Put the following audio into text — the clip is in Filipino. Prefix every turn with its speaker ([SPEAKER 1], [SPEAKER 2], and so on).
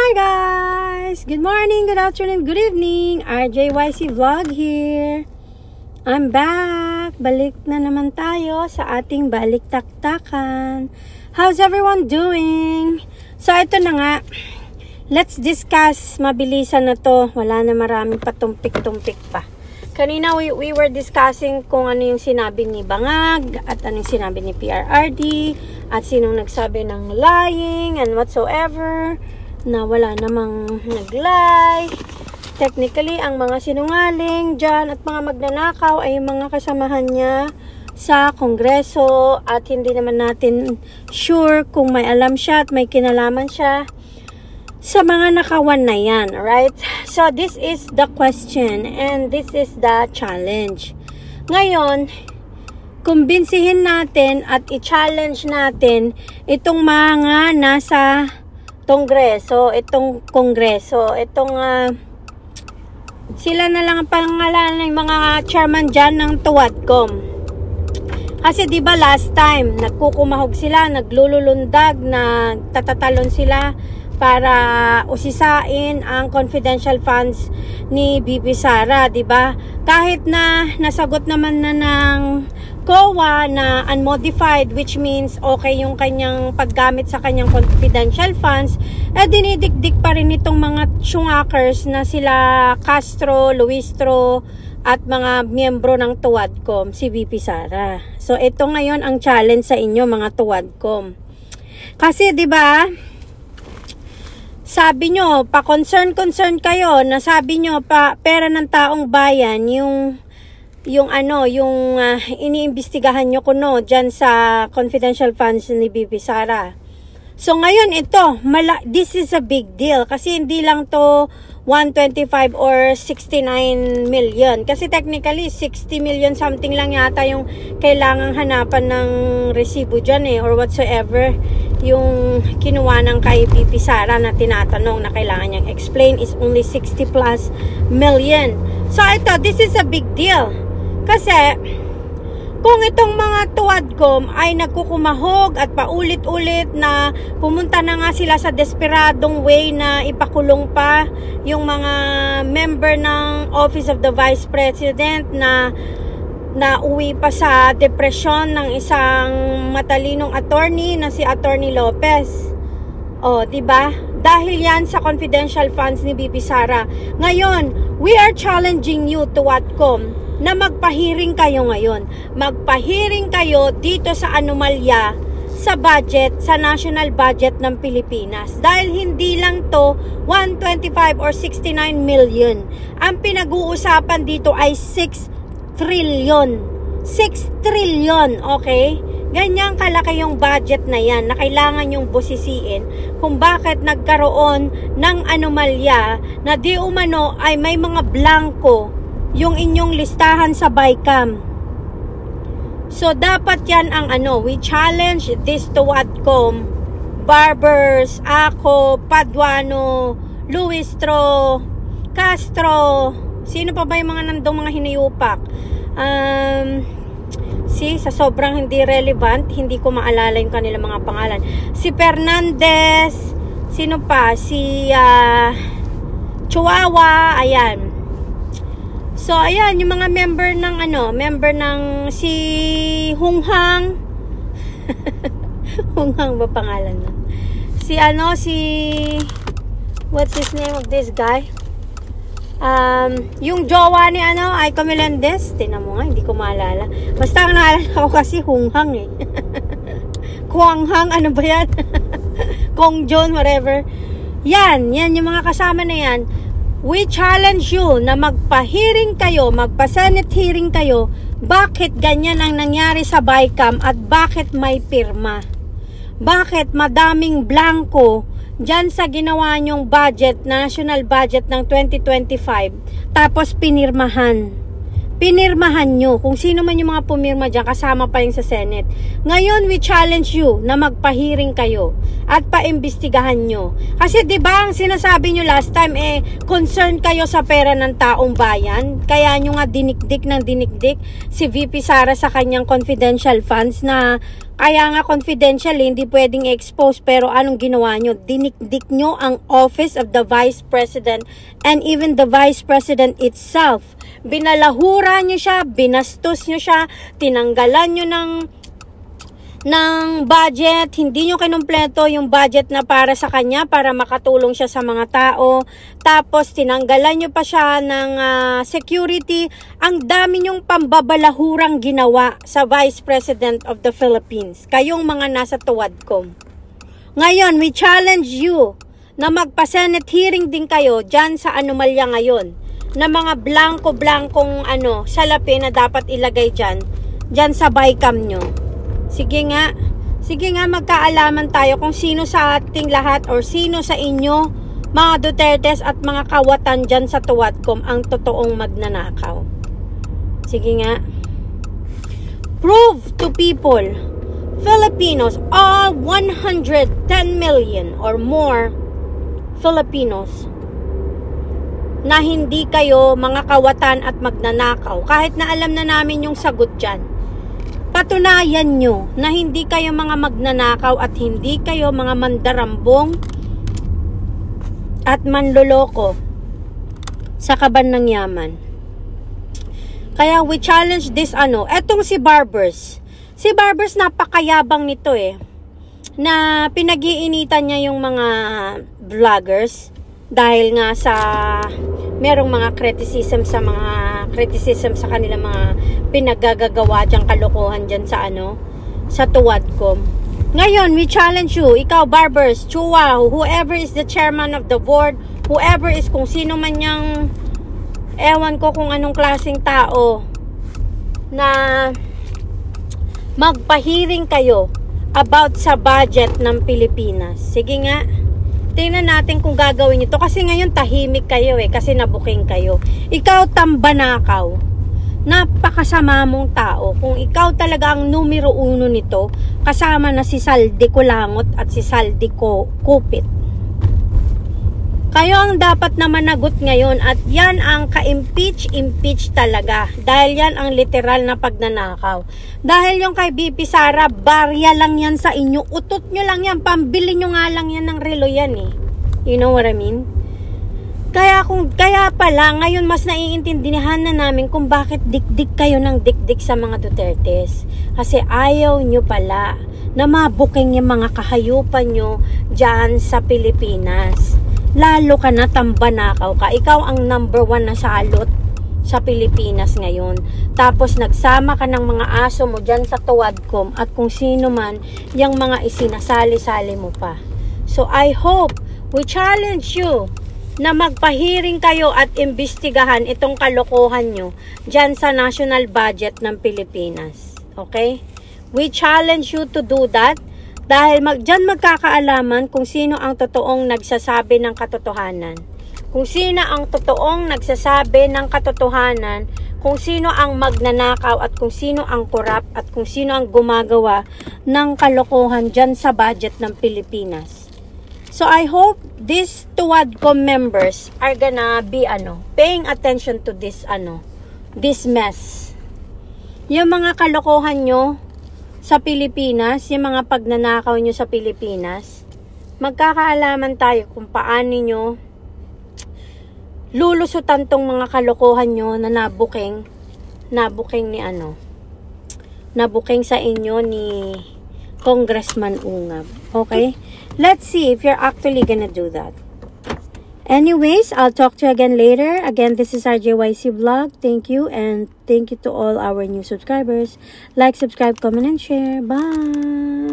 [SPEAKER 1] Hi guys! Good morning, good afternoon, good evening. RJYC Vlog here. I'm back. Balik na naman tayo sa ating balik-taktakan. How's everyone doing? So ito na nga. Let's discuss. Mabilisan na to. Wala na maraming patumpik-tumpik pa. Kanina we were discussing kung ano yung sinabi ni Bangag at ano yung sinabi ni PRRD at sinong nagsabi ng lying and whatsoever na wala namang nag-lie. Technically, ang mga sinungaling dyan at mga magnanakaw ay yung mga kasamahan niya sa Kongreso at hindi naman natin sure kung may alam siya at may kinalaman siya sa mga nakawan na yan, right? So, this is the question and this is the challenge. Ngayon, kumbinsihin natin at i-challenge natin itong mga nasa Kongreso, itong sila na lang ang pangalan ng mga chairman dyan ng Tuwadcom. Kasi diba last time, nagkukumahog sila, naglululundag, nagtatatalon sila para usisain ang confidential funds ni BP Sara, diba? Kahit na nasagot naman na ng COA na unmodified, which means okay yung kanyang paggamit sa kanyang confidential funds, dinidikdik pa rin itong mga syungakers na sila Castro, Luistro at mga miyembro ng Tuwadcom, si BP Sara. So ito ngayon ang challenge sa inyo mga Tuwadcom. Kasi 'di ba? Sabi nyo, pa-concern kayo na sabi nyo pa pera ng taong bayan yung iniimbestigahan nyo kuno dyan sa confidential funds ni BP Sara. So ngayon ito, this is a big deal kasi hindi lang to 125 or 69 million. Kasi technically 60 million something lang yata yung kailangang hanapan ng resibo dyan or whatsoever. Yung kinuha ng kay BP Sara na tinatanong na kailangan niyang explain is only 60 plus million. So ito, this is a big deal. Kasi kung itong mga Tuwadcom ay nagkukumahog at paulit-ulit na pumunta na nga sila sa desperadong way na ipakulong pa yung mga member ng Office of the Vice President na uwi pa sa depresyon ng isang matalinong attorney na si Attorney Lopez. O, diba? Dahil yan sa confidential funds ni BP Sara. Ngayon, we are challenging you, Tuwadcom, na magpahiring kayo ngayon. Magpahiring kayo dito sa anomalya sa budget, sa national budget ng Pilipinas. Dahil hindi lang to 125 or 69 million. Ang pinag-uusapan dito ay 6 trillion. 6 trillion, okay? Ganyang kalaki yung budget na yan na kailangan yung busisiin kung bakit nagkaroon ng anomalya na di umano ay may mga blanco yung inyong listahan sa BICAM. So, dapat yan ang we challenge this Tuwadcom, Barbers, ako, Paduano, Luistro, Castro, sino pa ba yung mga nandong mga hinayupak? Sa sobrang hindi relevant, hindi ko maalala yung kanilang mga pangalan. Si Fernandez, sino pa? Si Chihuahua, ayan. So, ayan, yung mga member ng si Hunghang. Hunghang ba pangalan nun? What's his name of this guy? Yung jowa ni Aiko Melendez. Tingnan mo nga, hindi ko maalala. Basta ang naalala ko kasi Hunghang Kuanghang, ano ba yan? Kong John, whatever. Yan yung mga kasama na yan. We challenge you na magpa-hearing kayo, magpa-Senate hearing kayo, bakit ganyan ang nangyari sa BICAM at bakit may pirma? Bakit madaming blanco dyan sa ginawa nyong budget, national budget ng 2025, tapos pinirmahan? pinirmahan nyo. Kung sino man yung mga pumirma dyan, kasama pa yung sa Senate. Ngayon, we challenge you na magpahiring kayo at paimbestigahan nyo. Kasi diba, ang sinasabi nyo last time, concerned kayo sa pera ng taong bayan. Kaya nyo nga dinikdik ng dinikdik si VP Sara sa kanyang confidential funds na kaya nga confidential, hindi pwedeng expose. Pero anong ginawa nyo? Dinikdik nyo ang Office of the Vice President and even the Vice President itself. Binalahura nyo siya, binastos nyo siya, tinanggalan nyo ng budget, hindi nyo kinumpleto yung budget na para sa kanya, para makatulong siya sa mga tao. Tapos tinanggalan nyo pa siya ng security. Ang dami nyong pambabalahurang ginawa sa Vice President of the Philippines, kayong mga nasa Tuwadcom. Ngayon, we challenge you na magpa-Senate hearing din kayo dyan sa anomalya ngayon, na mga blanco-blankong salapi na dapat ilagay dyan sa bycam nyo. Sige nga, magkaalaman tayo kung sino sa ating lahat or sino sa inyo, mga Dutertes at mga kawatan dyan sa Tuwadcom ang totoong magnanakaw. Sige nga. Prove to people, Filipinos, all 110 million or more Filipinos, na hindi kayo mga kawatan at magnanakaw. Kahit na alam na namin yung sagot dyan. Patunayan nyo na hindi kayo mga magnanakaw at hindi kayo mga mandarambong at manloloko sa kaban ng yaman. Kaya we challenge this etong si Barbers. Si Barbers napakayabang nito na pinag-iinitan niya yung mga vloggers dahil nga sa merong mga criticism sa kanilang mga pinagagagawa diyang kalokohan dyan sa Tuwadcom. Ngayon, we challenge you, ikaw Barbers, Chua, whoever is the chairman of the board, whoever is kung sino man yang ewan ko kung anong klaseng tao, na magpahiring kayo about sa budget ng Pilipinas. Sige nga, tingnan natin kung gagawin nyo to. Kasi ngayon tahimik kayo kasi nabuking kayo. Ikaw tambanakaw, napakasama mong tao. Kung ikaw talaga ang numero 1 nito, kasama na si Saldi Kulangot at si Saldi Kupit. Kayo ang dapat na managot ngayon at yan ang ka-impeach talaga. Dahil yan ang literal na pagnanakaw. Dahil yung kay VP Sara, barya lang yan sa inyo. Utot nyo lang yan. Pambili nyo nga lang yan ng relo yan You know what I mean? Kaya pala, ngayon mas naiintindihan na namin kung bakit dikdik kayo ng dikdik sa mga Dutertes. Kasi ayaw nyo pala na mabuking yung mga kahayupan nyo dyan sa Pilipinas. Lalo ka na tambanakaw ka. Ikaw ang number 1 na salot sa Pilipinas ngayon. Tapos nagsama ka ng mga aso mo dyan sa Tuwadcom at kung sino man yung mga isinasali-sali mo pa. So I hope, we challenge you na magpahiring kayo at imbestigahan itong kalokohan nyo dyan sa national budget ng Pilipinas. Okay? We challenge you to do that. Dahil dyan magkakaalaman kung sino ang totoong nagsasabi ng katotohanan. Kung sino ang totoong nagsasabi ng katotohanan, kung sino ang magnanakaw at kung sino ang korap at kung sino ang gumagawa ng kalokohan dyan sa budget ng Pilipinas. So I hope these Tuwadcom members are gonna be paying attention to this this mess. Yung mga kalokohan nyo sa Pilipinas, yung mga pagnanakaw nyo sa Pilipinas, magkakaalaman tayo kung paano nyo lulusutan tong mga kalokohan nyo na nabuking sa inyo ni Congressman Ungab. Okay? Let's see if you're actually gonna do that. Anyways, I'll talk to you again later. Again, this is RJYC Vlog. Thank you, and thank you to all our new subscribers. Like, subscribe, comment, and share. Bye!